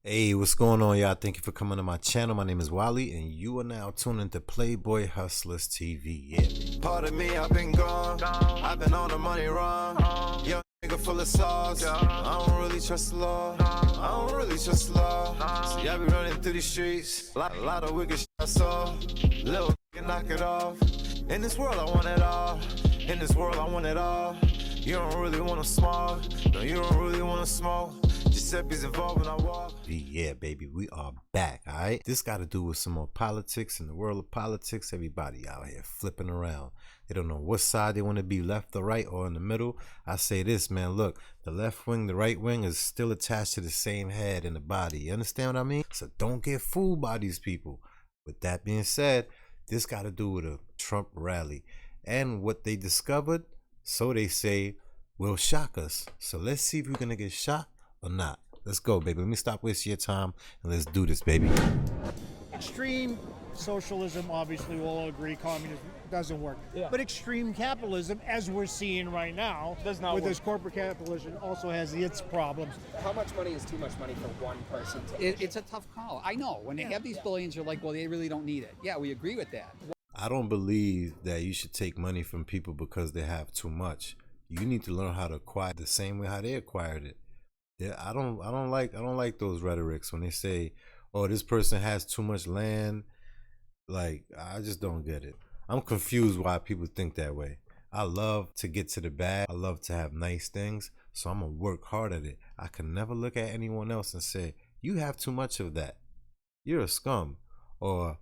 Hey, what's going on, y'all? Thank you for coming to my channel. My name is Wally, and you are now tuned into Playboy Hustlers TV. Yeah. Part of me, I've been gone. I've been on the money run. Young nigga full of sauce. I don't really trust the law. I don't really trust the law. See, I be running through the streets. A lot of wicked shit I saw. Little nigga knock it off. In this world, I want it all. In this world, I want it all. You don't really want to smoke. No, you don't really want to smoke. Giuseppe's involved when I walk. Yeah, baby, we are back, all right? This got to do with some more politics. In the world of politics, everybody out here flipping around. They don't know what side they want to be, left or right or in the middle. I say this, man, look, the left wing, the right wing is still attached to the same head and the body. You understand what I mean? So don't get fooled by these people. With that being said, this got to do with a Trump rally. And what they discovered, so they say, will shock us. So let's see if we're going to get shocked or not. Let's go, baby. Let me stop wasting your time and let's do this, baby. Extreme socialism, obviously, we'll all agree, communism doesn't work. Yeah. But extreme capitalism, as we're seeing right now, does not with work. this corporate capitalism, also has its problems. How much money is too much money for one person? It's a tough call. I know. When they have these billions, you're like, well, they really don't need it. Yeah, we agree with that. I don't believe that you should take money from people because they have too much. You need to learn how to acquire the same way how they acquired it. Yeah, I don't like those rhetorics when they say, oh, this person has too much land. Like, I just don't get it. I'm confused why people think that way. I love to get to the bag. I love to have nice things, so I'm gonna work hard at it. I can never look at anyone else and say, you have too much of that. You're a scum. Or,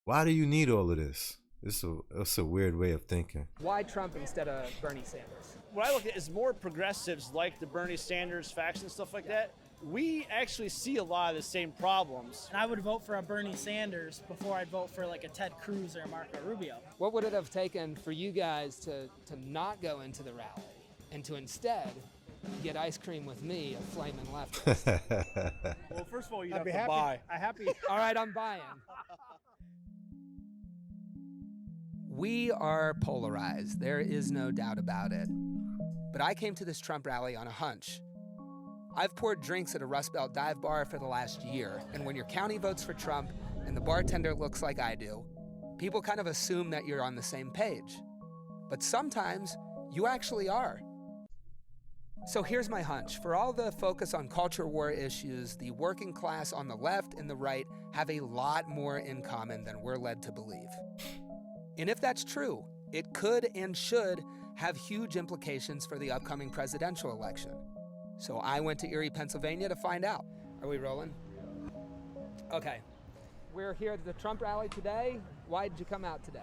why do you need all of this? It's a weird way of thinking. Why Trump instead of Bernie Sanders? What I look at is more progressives like the Bernie Sanders faction, stuff like that. We actually see a lot of the same problems. And I would vote for a Bernie Sanders before I'd vote for like a Ted Cruz or a Marco Rubio. What would it have taken for you guys to not go into the rally and to instead get ice cream with me, a flaming leftist? Well, first of all, you'd I'd have be to happy. buy. I'm happy. All right, I'm buying. We are polarized. There is no doubt about it. But I came to this Trump rally on a hunch. I've poured drinks at a Rust Belt dive bar for the last year, and when your county votes for Trump and the bartender looks like I do, people kind of assume that you're on the same page. But sometimes you actually are. So here's my hunch. For all the focus on culture war issues, the working class on the left and the right have a lot more in common than we're led to believe. And if that's true, it could and should have huge implications for the upcoming presidential election. So I went to Erie, Pennsylvania to find out. Are we rolling? Okay. We're here at the Trump rally today. Why did you come out today?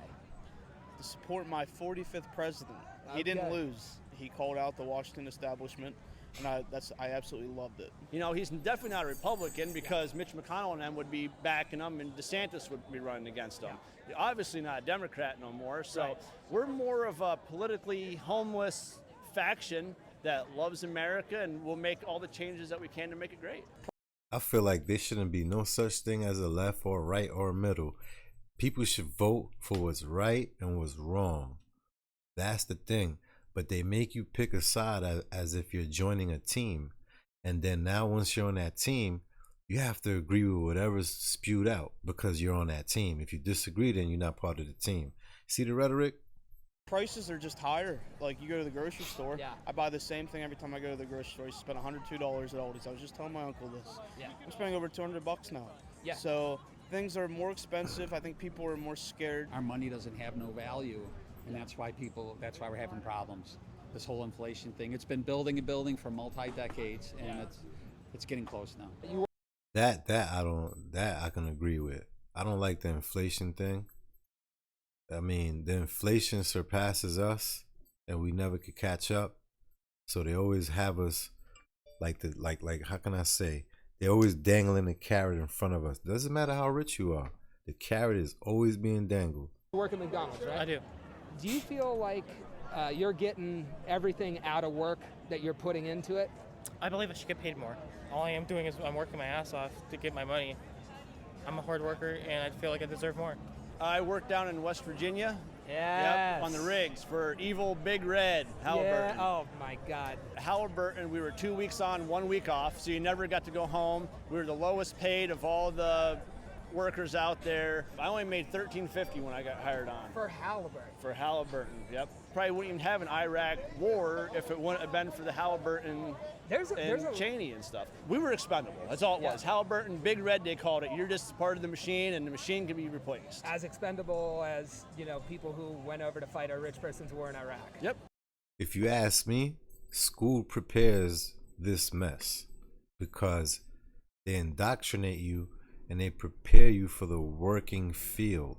To support my 45th president. Okay. He didn't lose. He called out the Washington establishment, and I absolutely loved it. You know, he's definitely not a Republican because Mitch McConnell and them would be backing him, and DeSantis would be running against him. You're obviously not a Democrat no more, so Right. We're more of a politically homeless faction that loves America and will make all the changes that we can to make it great. I feel like there shouldn't be no such thing as a left or right or middle. People should vote for what's right and what's wrong. That's the thing. But they make you pick a side as if you're joining a team. And then now once you're on that team, you have to agree with whatever's spewed out because you're on that team. If you disagree, then you're not part of the team. See the rhetoric? Prices are just higher. Like, you go to the grocery store, Yeah. I buy the same thing every time I go to the grocery store. I spend $102 at Aldi's. I was just telling my uncle this. Yeah. I'm spending over $200 now. Yeah. So things are more expensive. I think people are more scared. Our money doesn't have no value, and that's why we're having problems. This whole inflation thing, it's been building and building for multi-decades, and it's getting close now. That I can agree with. I don't like the inflation thing. I mean, the inflation surpasses us and we never could catch up. So they always have us like how can I say? They're always dangling a carrot in front of us. Doesn't matter how rich you are. The carrot is always being dangled. You work at McDonald's, right? I do. Do you feel like you're getting everything out of work that you're putting into it? I believe I should get paid more. All I am doing is I'm working my ass off to get my money. I'm a hard worker and I feel like I deserve more. I work down in West Virginia Yes. Yep, on the rigs for evil Big Red, Halliburton. Yeah. Oh my God. Halliburton, we were 2 weeks on, 1 week off, so you never got to go home. We were the lowest paid of all the workers out there. I only made $13.50 when I got hired on. For Halliburton. For Halliburton, yep. Probably wouldn't even have an Iraq war if it wouldn't have been for the Halliburton and Cheney and stuff. We were expendable. That's all it was. Halliburton, Big Red, they called it. You're just part of the machine, and the machine can be replaced. As expendable as, people who went over to fight a rich person's war in Iraq. Yep. If you ask me, school prepares this mess because they indoctrinate you and they prepare you for the working field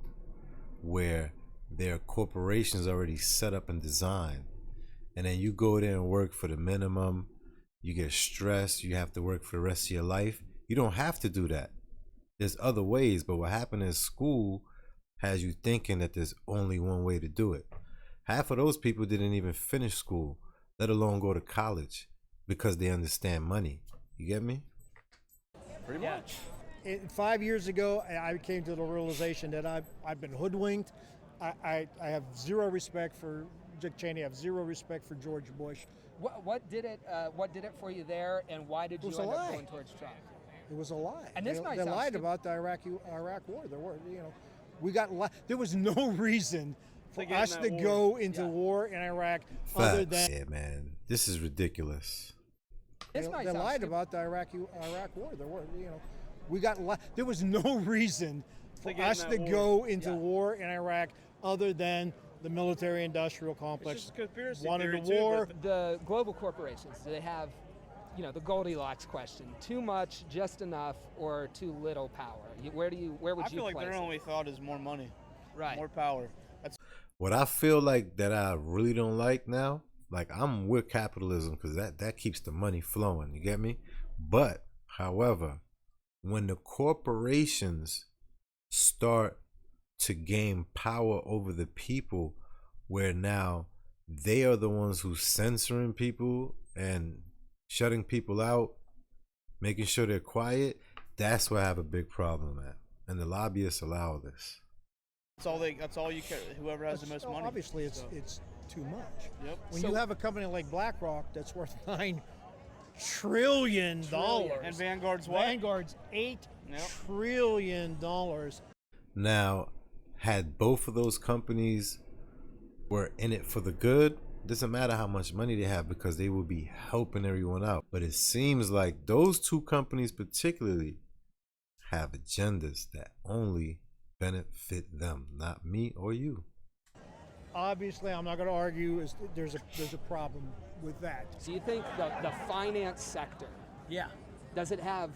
where there are corporations already set up and designed. And then you go there and work for the minimum. You get stressed. You have to work for the rest of your life. You don't have to do that. There's other ways, but what happened is school has you thinking that there's only one way to do it. Half of those people didn't even finish school, let alone go to college, because they understand money. You get me? Pretty much. 5 years ago, I came to the realization that I've been hoodwinked. I have zero respect for Dick Cheney. I have zero respect for George Bush. What did it for you there, and why did you end up going towards Trump? It was a lie. And this they lied about the Iraq war. There was no reason for us to go into war in Iraq other than. Yeah, man, this is ridiculous. They lied about the Iraq war. There was no reason for us to go into war in Iraq other than the military-industrial complex It's just a conspiracy wanted theory a too, war. but The global corporations, do they have, the Goldilocks question: too much, just enough, or too little power? Where would you I feel like place their it? only thought is more money, Right. more power. What I feel like that I really don't like now, like I'm with capitalism because that keeps the money flowing. You get me? But, however, when the corporations start to gain power over the people, where now they are the ones who's censoring people and shutting people out, making sure they're quiet, that's where I have a big problem at. And the lobbyists allow this. That's all you care. Whoever has the most money. Obviously, it's too much. Yep. When you have a company like BlackRock that's worth $9 trillion, And Vanguard's what? Vanguard's $8 trillion. Now, had both of those companies were in it for the good, doesn't matter how much money they have because they will be helping everyone out. But it seems like those two companies particularly have agendas that only benefit them, not me or you. Obviously, I'm not going to argue. There's a problem with that. Do you think the finance sector, does it have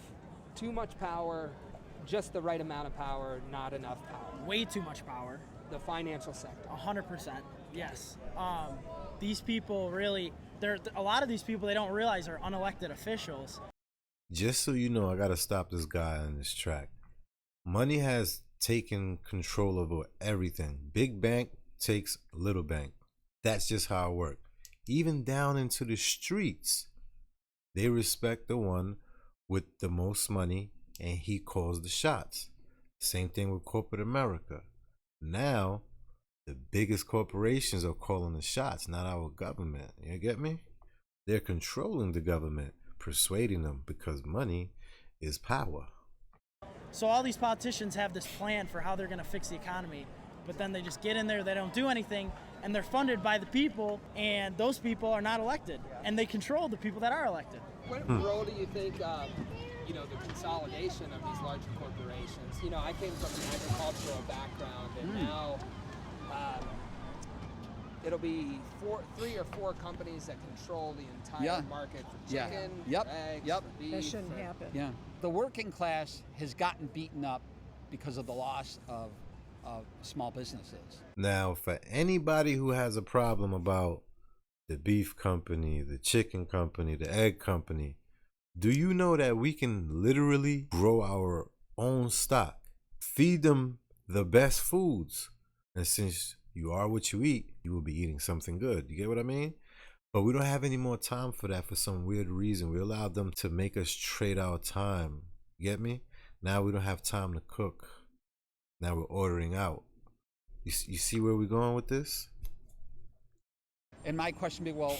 too much power, just the right amount of power, not enough power? Way too much power. The financial sector. 100%. Yes. These people really, a lot of these people they don't realize are unelected officials. Just so you know, I gotta stop this guy on this track. Money has taken control over everything. Big bank takes little bank. That's just how it works. Even down into the streets, they respect the one with the most money, and he calls the shots. Same thing with corporate America. Now, the biggest corporations are calling the shots, not our government. You get me? They're controlling the government, persuading them because money is power. So all these politicians have this plan for how they're going to fix the economy, but then they just get in there, they don't do anything, and they're funded by the people, and those people are not elected, and they control the people that are elected. What role do you think, the consolidation of these larger corporations? I came from an agricultural background, and now it'll be 3 or 4 companies that control the entire market for chicken, for eggs, for beef. That shouldn't happen. Yeah. The working class has gotten beaten up because of the loss of small businesses. Now, for anybody who has a problem about the beef company, the chicken company, the egg company, do you know that we can literally grow our own stock, feed them the best foods, and since you are what you eat, you will be eating something good. You get what I mean? But we don't have any more time for that for some weird reason. We allowed them to make us trade our time. You get me? Now we don't have time to cook. Now we're ordering out. You see where we're going with this? And my question would be, well,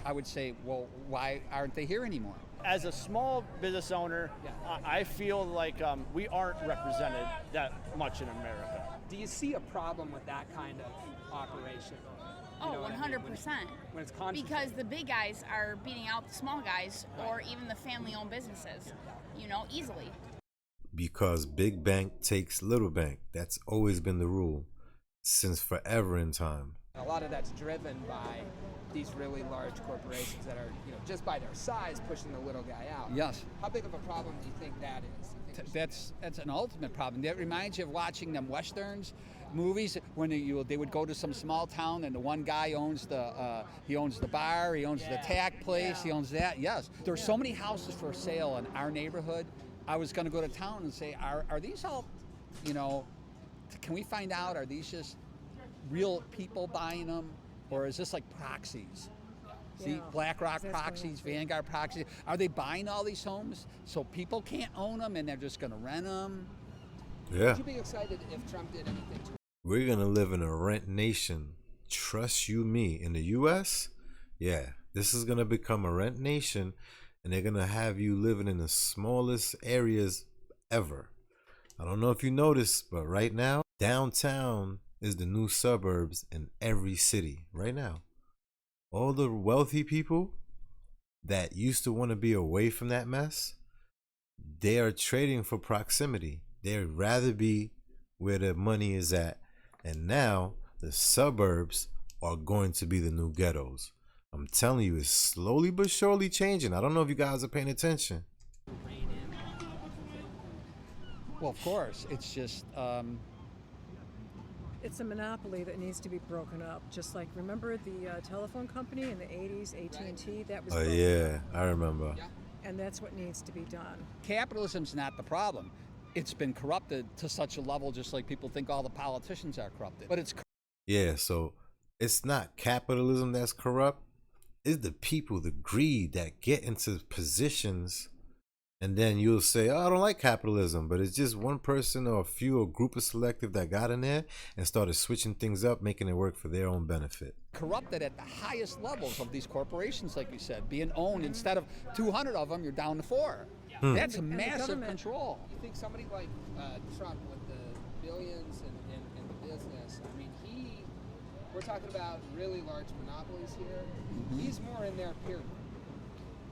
I would say, well, why aren't they here anymore? As a small business owner, I feel like we aren't represented that much in America. Do you see a problem with that kind of operation? Oh, know what I mean? 100%. When it's concentrated. Because the big guys are beating out the small guys or even the family-owned businesses, easily. Because big bank takes little bank. That's always been the rule since forever in time. A lot of that's driven by these really large corporations that are, just by their size, pushing the little guy out. Yes. How big of a problem do you think that is? That's an ultimate problem. That reminds you of watching them westerns, movies when they would go to some small town and the one guy owns the bar, he owns the tack place, he owns that. Yes, there's so many houses for sale in our neighborhood. I was going to go to town and say, are these all, can we find out, are these just real people buying them, or is this like proxies? See, BlackRock proxies, Vanguard proxies. Are they buying all these homes so people can't own them and they're just going to rent them? Yeah. Would you be excited if Trump did anything to it? We're going to live in a rent nation. Trust you me. In the U.S., this is going to become a rent nation, and they're going to have you living in the smallest areas ever. I don't know if you noticed, but right now, downtown is the new suburbs in every city right now. All the wealthy people that used to want to be away from that mess, they are trading for proximity. They'd rather be where the money is at. And now the suburbs are going to be the new ghettos. I'm telling you, it's slowly but surely changing. I don't know if you guys are paying attention. Well, of course. It's just... It's a monopoly that needs to be broken up. Just like, remember the telephone company in the 80s, AT&T? That was broken up. I remember. And that's what needs to be done. Capitalism's not the problem. It's been corrupted to such a level, just like people think all the politicians are corrupted. But it's... Yeah, so it's not capitalism that's corrupt. It's the people, the greed that get into positions, and then you'll say, oh, I don't like capitalism, but it's just one person or a few, a group of selective that got in there and started switching things up, making it work for their own benefit. Corrupted at the highest levels of these corporations, like you said, being owned. Instead of 200 of them, you're down to 4. That's a massive control. You think somebody like Trump with the billions in the business, I mean, we're talking about really large monopolies here. He's more in there, period.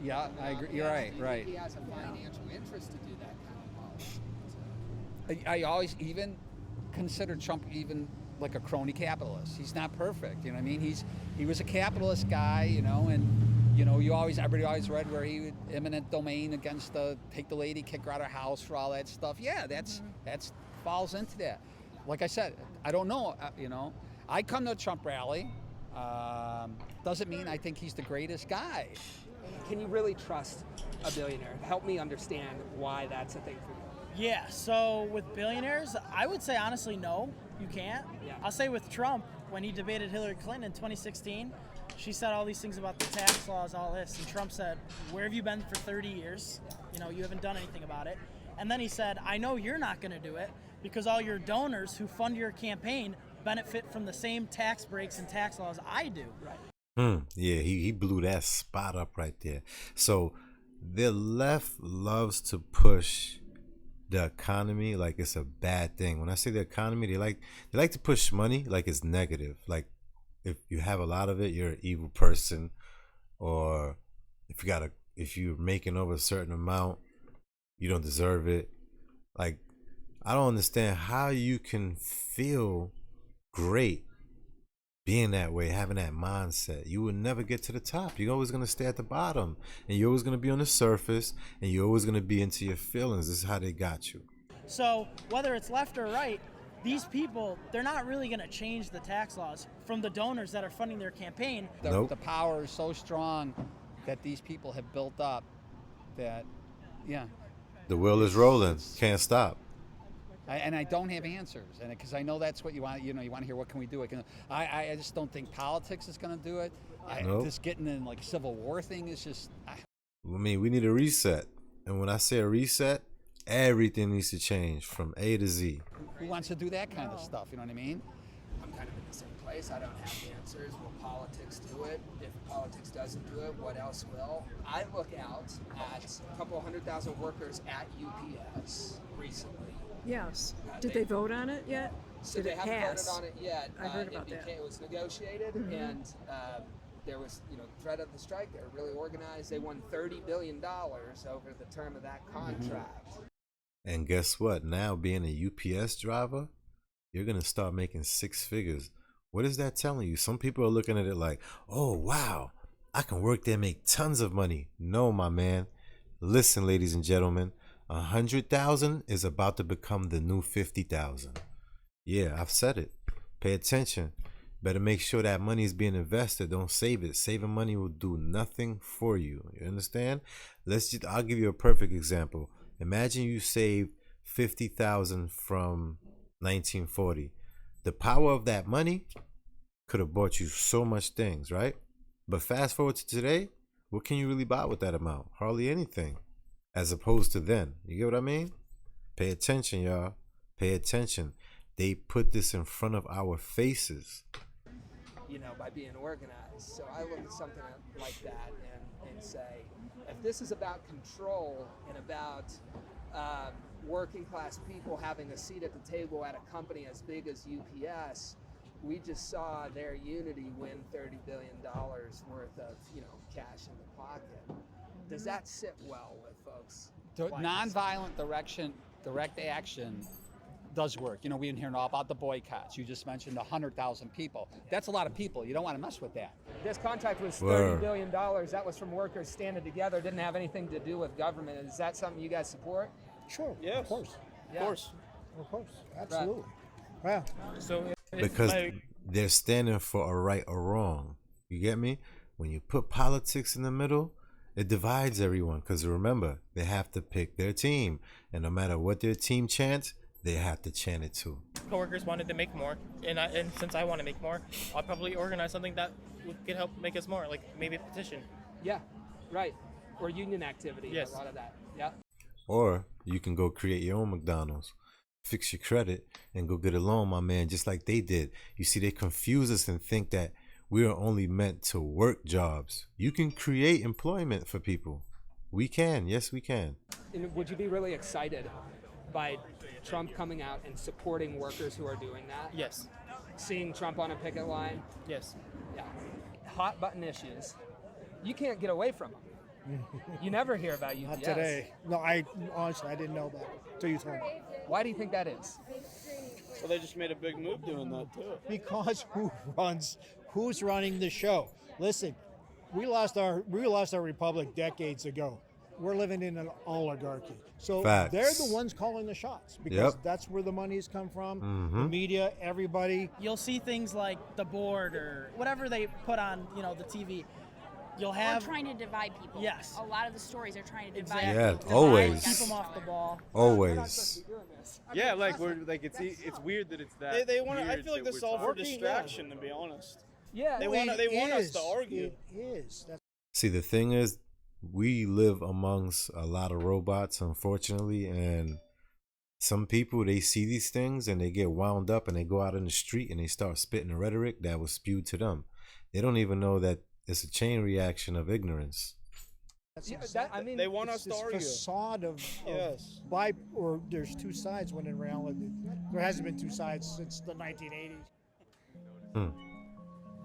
Yeah, I agree. You're right, right. He has a financial interest to do that kind of policy. I always even consider Trump even like a crony capitalist. He's not perfect, you know what I mean? He was a capitalist guy, and everybody always read where he would eminent domain against take the lady, kick her out of her house for all that stuff. Yeah, that's falls into that. Like I said, I don't know, I come to a Trump rally. Doesn't mean I think he's the greatest guy. Can you really trust a billionaire? Help me understand why that's a thing for you. Yeah, so with billionaires, I would say honestly, no, you can't. Yeah. I'll say with Trump, when he debated Hillary Clinton in 2016, she said all these things about the tax laws, all this, and Trump said, where have you been for 30 years? You haven't done anything about it. And then he said, I know you're not going to do it because all your donors who fund your campaign benefit from the same tax breaks and tax laws I do. Right. Yeah, he blew that spot up right there. So the left loves to push the economy like it's a bad thing. When I say the economy, they like to push money like it's negative. Like if you have a lot of it, you're an evil person, or if you're making over a certain amount, you don't deserve it. Like, I don't understand how you can feel great being that way, having that mindset. You will never get to the top. You're always going to stay at the bottom, and you're always going to be on the surface, and you're always going to be into your feelings. This is how they got you. So whether it's left or right, these people, they're not really going to change the tax laws from the donors that are funding their campaign. The power is so strong that these people have built up that, the wheel is rolling. Can't stop. And I don't have answers, and because I know that's what you want. You want to hear what can we do. I just don't think politics is going to do it. Just getting in like Civil War thing is just. We need a reset, and when I say a reset, everything needs to change from A to Z. Who wants to do that kind of stuff? You know what I mean? place. I don't have the answers. Will politics do it? If politics doesn't do it, what else will? I look out at a couple 100,000 workers at UPS recently. Yes. Did they vote on it yet? So Did they it haven't pass? voted on it yet. I heard about that. It was negotiated, and there was, threat of the strike. They were really organized. They won $30 billion over the term of that contract. And guess what? Now being a UPS driver, you're going to start making six figures. What is that telling you? Some people are looking at it like, oh, wow, I can work there and make tons of money. No, my man. Listen, ladies and gentlemen, 100,000 is about to become the new 50,000. Yeah, I've said it. Pay attention. Better make sure that money is being invested. Don't save it. Saving money will do nothing for you. You understand? I'll give you a perfect example. Imagine you saved 50,000 from 1940. The power of that money could have bought you so much things, right? But fast forward to today, what can you really buy with that amount? Hardly anything. As opposed to then. You get what I mean? Pay attention, y'all. Pay attention. They put this in front of our faces. By being organized. So I look at something like that and say, if this is about control and about working class people having a seat at the table at a company as big as UPS, we just saw their unity win $30 billion worth of, cash in the pocket. Does that sit well with folks? Nonviolent direct action does work. We've been hearing all about the boycotts. You just mentioned 100,000 people. That's a lot of people. You don't want to mess with that. This contract was $30 billion. That was from workers standing together. Didn't have anything to do with government. Is that something you guys support? Sure. Yes. Of course. Of course. Of course. Absolutely. Right. Wow. So because they're standing for a right or wrong. You get me? When you put politics in the middle, it divides everyone. Because remember, they have to pick their team. And no matter what their team chants, they have to chant it too. Coworkers wanted to make more, and since I want to make more, I'll probably organize something that could help make us more, like maybe a petition. Yeah, right. Or union activity. Yes. A lot of that. Yeah. Or you can go create your own McDonald's, fix your credit, and go get a loan, my man, just like they did. You see, they confuse us and think that we are only meant to work jobs. You can create employment for people. We can. Yes, we can. And would you be really excited by Trump coming out and supporting workers who are doing that? Yes. Seeing Trump on a picket line? Yes. Yeah. Hot button issues. You can't get away from them. You never hear about UPS. Not today. No, honestly, I didn't know about it until you told me. Why do you think that is? Well, they just made a big move doing that too. Because who's running the show? Listen, we lost our republic decades ago. We're living in an oligarchy. So Facts. They're the ones calling the shots because that's where the money's come from. The media, everybody. You'll see things like the board or whatever they put on, the TV. You'll have trying to divide people. Yes. A lot of the stories are trying to divide Exactly. Yeah, people. always. keep them off the ball. Always. Yeah, it's weird that it's that. They want. I weird feel like that this is we're all for talking- distraction, to be honest. Yeah. They want us to argue. It is. See, the thing is, we live amongst a lot of robots, unfortunately, and some people, they see these things and they get wound up and they go out in the street and they start spitting rhetoric that was spewed to them. They don't even know that it's a chain reaction of ignorance. They want us to argue. Facade of Yes. or there's two sides when in reality there hasn't been two sides since the 1980s.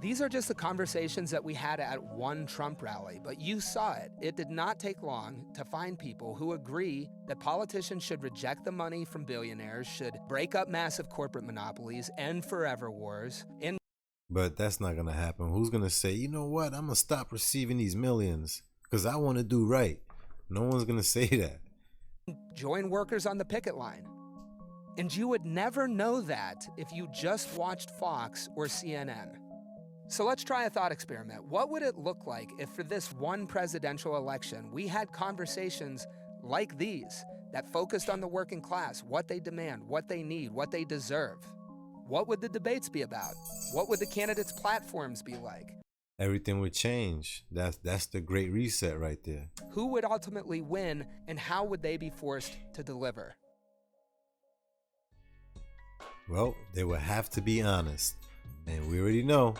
These are just the conversations that we had at one Trump rally, but you saw it. It did not take long to find people who agree that politicians should reject the money from billionaires, should break up massive corporate monopolies, end forever wars. But that's not going to happen. Who's going to say, you know what, I'm going to stop receiving these millions because I want to do right? No one's going to say that. Join workers on the picket line. And you would never know that if you just watched Fox or CNN. So let's try a thought experiment. What would it look like if for this one presidential election, we had conversations like these that focused on the working class, what they demand, what they need, what they deserve? What would the debates be about? What would the candidates' platforms be like? Everything would change. That's the great reset right there. Who would ultimately win, and how would they be forced to deliver? Well, they would have to be honest. And we already know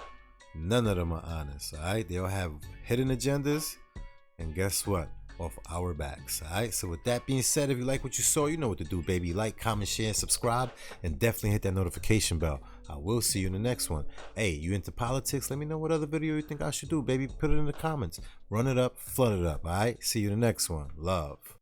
none of them are honest. All right, they all have hidden agendas, and guess what? Off our backs. All right, so with that being said, if you like what you saw, you know what to do, baby. Like, comment, share, and subscribe, and definitely hit that notification bell. I will see you in the next one. Hey, you into politics? Let me know what other video you think I should do, baby. Put it in the comments. Run it up, flood it up. All right, see you in the next one. Love.